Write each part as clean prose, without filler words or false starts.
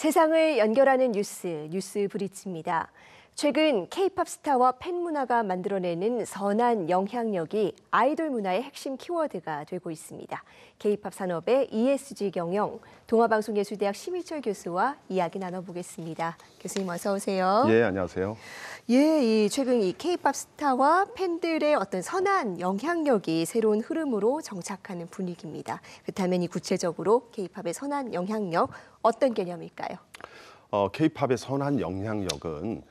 세상을 연결하는 뉴스 브릿지입니다. 최근 K-팝 스타와 팬 문화가 만들어내는 선한 영향력이 아이돌 문화의 핵심 키워드가 되고 있습니다. K-팝 산업의 ESG 경영, 동아방송예술대학 심일철 교수와 이야기 나눠보겠습니다. 교수님 어서 오세요. 예, 안녕하세요. 예, 최근 이 K-팝 스타와 팬들의 어떤 선한 영향력이 새로운 흐름으로 정착하는 분위기입니다. 그렇다면 이 구체적으로 K-팝의 선한 영향력 어떤 개념일까요? K-팝의 선한 영향력은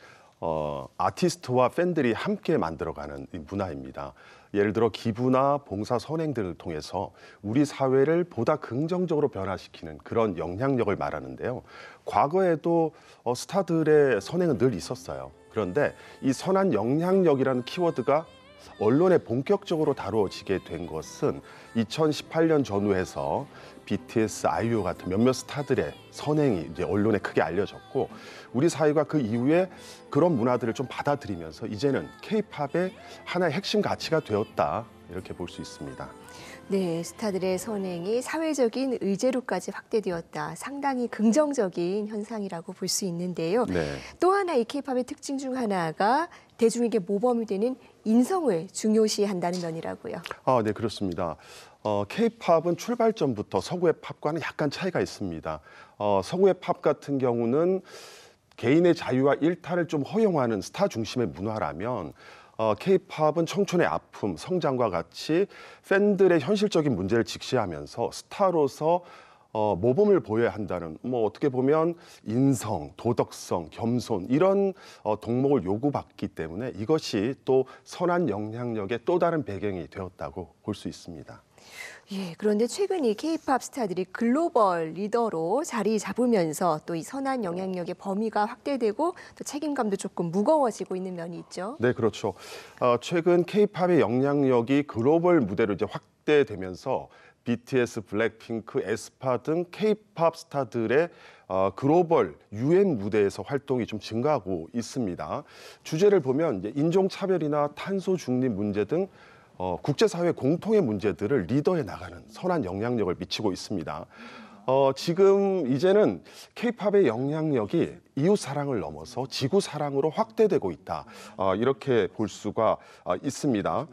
아티스트와 팬들이 함께 만들어가는 문화입니다. 예를 들어 기부나 봉사 선행들을 통해서 우리 사회를 보다 긍정적으로 변화시키는 그런 영향력을 말하는데요. 과거에도 스타들의 선행은 늘 있었어요. 그런데 이 선한 영향력이라는 키워드가 언론에 본격적으로 다루어지게 된 것은 2018년 전후해서 BTS, 아이유 같은 몇몇 스타들의 선행이 이제 언론에 크게 알려졌고 우리 사회가 그 이후에 그런 문화들을 좀 받아들이면서 이제는 K-팝의 하나의 핵심 가치가 되었다 이렇게 볼 수 있습니다. 네, 스타들의 선행이 사회적인 의제로까지 확대되었다. 상당히 긍정적인 현상이라고 볼 수 있는데요. 네. 또 하나 이 K-팝의 특징 중 하나가 대중에게 모범이 되는 인성을 중요시한다는 면이라고요. 네, 그렇습니다. K-팝은 출발점부터 서구의 팝과는 약간 차이가 있습니다. 서구의 팝 같은 경우는 개인의 자유와 일탈을 좀 허용하는 스타 중심의 문화라면 K-팝은 청춘의 아픔, 성장과 같이 팬들의 현실적인 문제를 직시하면서 스타로서 모범을 보여야 한다는 어떻게 보면 인성, 도덕성, 겸손 이런 덕목을 요구받기 때문에 이것이 또 선한 영향력의 또 다른 배경이 되었다고 볼 수 있습니다. 예, 그런데 최근 이 K-팝 스타들이 글로벌 리더로 자리 잡으면서 또 이 선한 영향력의 범위가 확대되고 또 책임감도 조금 무거워지고 있는 면이 있죠. 네, 그렇죠. 최근 K-팝의 영향력이 글로벌 무대로 이제 확대되면서 BTS, 블랙핑크, 에스파 등 K-팝 스타들의 글로벌 UN 무대에서 활동이 좀 증가하고 있습니다. 주제를 보면 이제 인종차별이나 탄소 중립 문제 등 국제사회 공통의 문제들을 리더해 나가는 선한 영향력을 미치고 있습니다. 지금 이제는 K-팝의 영향력이 이웃 사랑을 넘어서 지구 사랑으로 확대되고 있다. 이렇게 볼 수가 있습니다.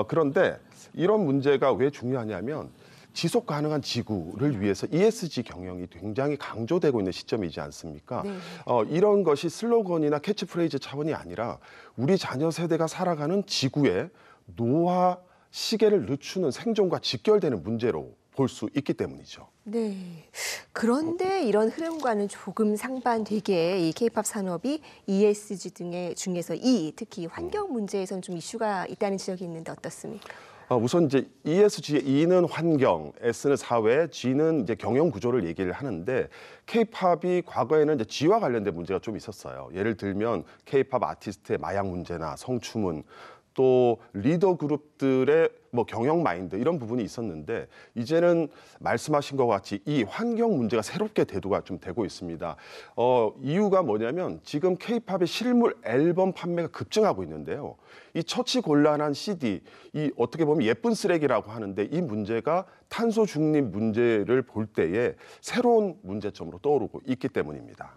그런데 이런 문제가 왜 중요하냐면 지속 가능한 지구를 위해서 ESG 경영이 굉장히 강조되고 있는 시점이지 않습니까? 네. 이런 것이 슬로건이나 캐치프레이즈 차원이 아니라 우리 자녀 세대가 살아가는 지구에 노화 시계를 늦추는 생존과 직결되는 문제로 볼 수 있기 때문이죠. 네. 그런데 이런 흐름과는 조금 상반되게 이 K-팝 산업이 ESG 중에서 특히 환경 문제에서는 좀 이슈가 있다는 지적이 있는데 어떻습니까? 우선 이제 ESG의 E는 환경, S는 사회, G는 이제 경영 구조를 얘기를 하는데 K-팝이 과거에는 이제 G와 관련된 문제가 좀 있었어요. 예를 들면 K-팝 아티스트의 마약 문제나 성추문, 또 리더 그룹들의 경영 마인드 이런 부분이 있었는데 이제는 말씀하신 것 같이 이 환경 문제가 새롭게 대두가 좀 되고 있습니다. 이유가 뭐냐면 지금 K-팝의 실물 앨범 판매가 급증하고 있는데요. 이 처치곤란한 CD, 이 어떻게 보면 예쁜 쓰레기라고 하는데 이 문제가 탄소 중립 문제를 볼 때에 새로운 문제점으로 떠오르고 있기 때문입니다.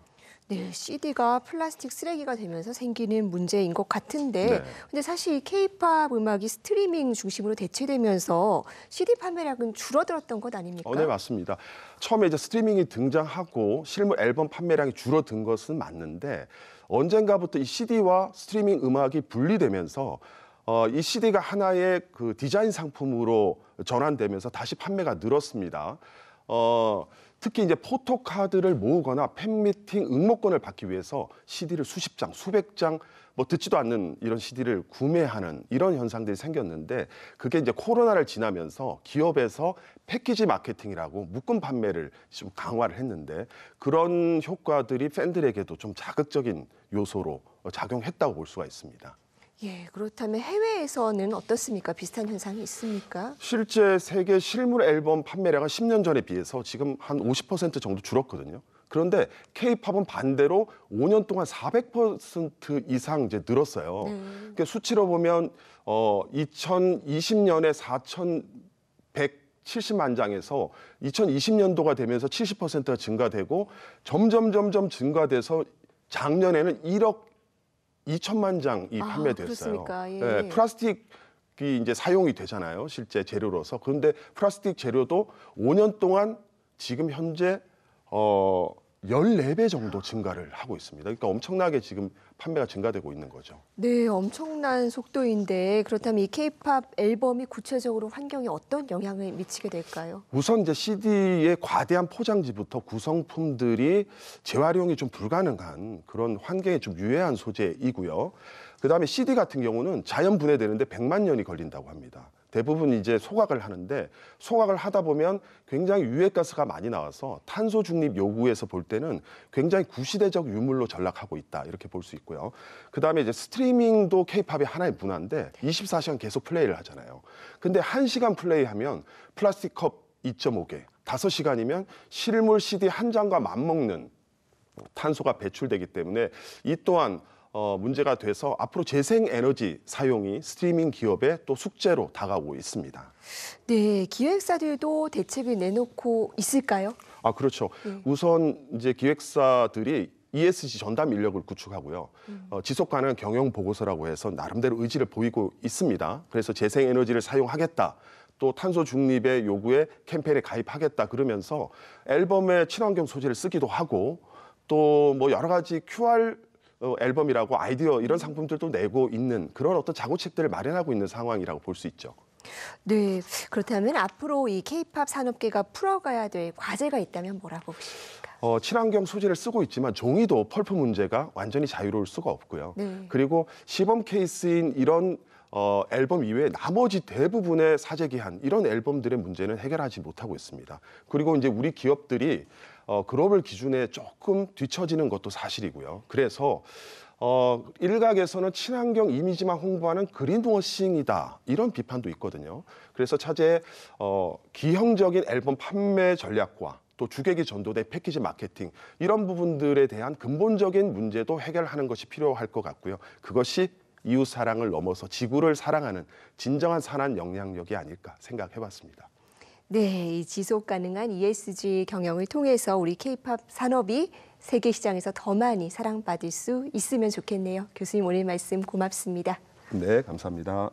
네, CD가 플라스틱 쓰레기가 되면서 생기는 문제인 것 같은데 네. 근데 사실 K-팝 음악이 스트리밍 중심으로 대체되면서 CD 판매량은 줄어들었던 것 아닙니까? 네, 맞습니다. 처음에 이제 스트리밍이 등장하고 실물 앨범 판매량이 줄어든 것은 맞는데 언젠가부터 이 CD와 스트리밍 음악이 분리되면서 이 CD가 하나의 그 디자인 상품으로 전환되면서 다시 판매가 늘었습니다. 특히 이제 포토카드를 모으거나 팬미팅 응모권을 받기 위해서 CD를 수십 장, 수백 장 듣지도 않는 이런 CD를 구매하는 이런 현상들이 생겼는데 그게 이제 코로나를 지나면서 기업에서 패키지 마케팅이라고 묶음 판매를 좀 강화를 했는데 그런 효과들이 팬들에게도 좀 자극적인 요소로 작용했다고 볼 수가 있습니다. 예, 그렇다면 해외에서는 어떻습니까? 비슷한 현상이 있습니까? 실제 세계 실물 앨범 판매량은 10년 전에 비해서 지금 한 50% 정도 줄었거든요. 그런데 K-팝은 반대로 5년 동안 400% 이상 이제 늘었어요. 그러니까 수치로 보면 2020년에 4,100 70만 장에서 2020년도가 되면서 70%가 증가되고 점점 증가돼서 작년에는 1억 2천만 장이 판매됐어요. 그렇습니까? 예. 네, 플라스틱이 이제 사용이 되잖아요. 실제 재료로서. 그런데 플라스틱 재료도 5년 동안 지금 현재 14배 정도 증가를 하고 있습니다. 그러니까 엄청나게 지금 판매가 증가되고 있는 거죠. 네, 엄청난 속도인데 그렇다면 이 K-팝 앨범이 구체적으로 환경에 어떤 영향을 미치게 될까요? 우선 이제 CD의 과대한 포장지부터 구성품들이 재활용이 좀 불가능한 그런 환경에 좀 유해한 소재이고요. 그다음에 CD 같은 경우는 자연 분해되는데 100만 년이 걸린다고 합니다. 대부분 이제 소각을 하는데 소각을 하다 보면 굉장히 유해가스가 많이 나와서 탄소 중립 요구에서 볼 때는 굉장히 구시대적 유물로 전락하고 있다 이렇게 볼 수 있고요. 그다음에 이제 스트리밍도 K-팝의 하나의 문화인데 24시간 계속 플레이를 하잖아요. 근데 1시간 플레이하면 플라스틱 컵 2.5개, 5시간이면 실물 CD 한 장과 맞먹는 탄소가 배출되기 때문에 이 또한 문제가 돼서 앞으로 재생에너지 사용이 스트리밍 기업의 또 숙제로 다가오고 있습니다. 네, 기획사들도 대책을 내놓고 있을까요? 그렇죠. 우선 이제 기획사들이 ESG 전담 인력을 구축하고요. 지속 가능한 경영 보고서라고 해서 나름대로 의지를 보이고 있습니다. 그래서 재생에너지를 사용하겠다. 또 탄소 중립의 요구에 캠페인에 가입하겠다 그러면서 앨범에 친환경 소재를 쓰기도 하고 또 뭐 여러 가지 QR 앨범이라고 아이디어 이런 상품들도 내고 있는 그런 어떤 자구책들을 마련하고 있는 상황이라고 볼 수 있죠. 네, 그렇다면 앞으로 이 K-팝 산업계가 풀어가야 될 과제가 있다면 뭐라고 보십니까? 친환경 소재를 쓰고 있지만 종이도 펄프 문제가 완전히 자유로울 수가 없고요. 네. 그리고 시범 케이스인 이런 앨범 이외에 나머지 대부분의 사재기한 이런 앨범들의 문제는 해결하지 못하고 있습니다. 그리고 이제 우리 기업들이 글로벌 기준에 조금 뒤처지는 것도 사실이고요. 그래서 일각에서는 친환경 이미지만 홍보하는 그린워싱이다 이런 비판도 있거든요. 그래서 차제에 기형적인 앨범 판매 전략과 또 주객이 전도된 패키지 마케팅 이런 부분들에 대한 근본적인 문제도 해결하는 것이 필요할 것 같고요. 그것이 이웃 사랑을 넘어서 지구를 사랑하는 진정한 산업 영향력이 아닐까 생각해봤습니다. 네, 이 지속 가능한 ESG 경영을 통해서 우리 K-팝 산업이 세계 시장에서 더 많이 사랑받을 수 있으면 좋겠네요. 교수님 오늘 말씀 고맙습니다. 네, 감사합니다.